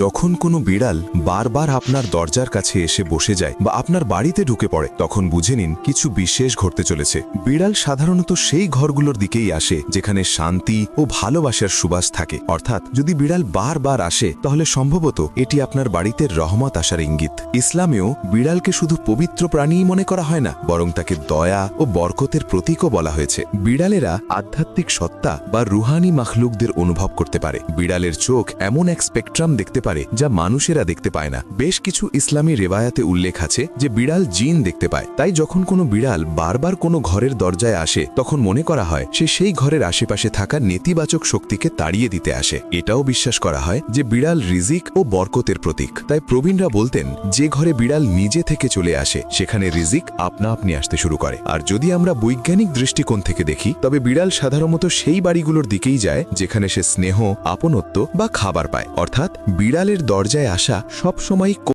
যখন কোনো বিড়াল বারবার আপনার দরজার কাছে এসে বসে যায় বা আপনার বাড়িতে ঢুকে পড়ে তখন বুঝে নিন কিছু বিশেষ ঘটতে চলেছে। বিড়াল সাধারণত সেই ঘরগুলোর দিকেই আসে যেখানে শান্তি ও ভালোবাসার সুবাস থাকে। অর্থাৎ যদি বিড়াল বারবার আসে তাহলে সম্ভবত এটি আপনার বাড়িতে রহমত আসার ইঙ্গিত। ইসলামেও বিড়ালকে শুধু পবিত্র প্রাণীই মনে করা হয় না, বরং তাকে দয়া ও বরকতের প্রতীকও বলা হয়েছে। বিড়ালেরা আধ্যাত্মিক সত্তা বা রুহানি মাখলুকদের অনুভব করতে পারে। বিড়ালের চোখ এমন এক স্পেকট্রাম দেখতে পারে যা মানুষেরা দেখতে পায় না। বেশ কিছু ইসলামী রেবায়াতে উল্লেখ আছে যে বিড়াল জিন দেখতে পায়। তাই যখন কোনো বিড়াল বারবার কোনো ঘরের দরজায় আসে তখন মনে করা হয় সে সেই ঘরের আশেপাশে থাকা নেতিবাচক শক্তিকে তাড়িয়ে দিতে আসে। এটাও বিশ্বাস করা হয় যে বিড়াল রিজিক ও বরকতের প্রতীক। তাই প্রবীণরা বলতেন যে ঘরে বিড়াল নিজে থেকে চলে আসে সেখানে রিজিক আপনা আপনি আসতে শুরু করে। আর যদি আমরা বৈজ্ঞানিক দৃষ্টিকোণ থেকে দেখি তবে বিড়াল সাধারণত সেই বাড়িগুলোর দিকেই যায় যেখানে সে স্নেহ, আপনত্ব বা খাবার পায়। অর্থাৎ বিড়ালের দরজায় আসা সবসময়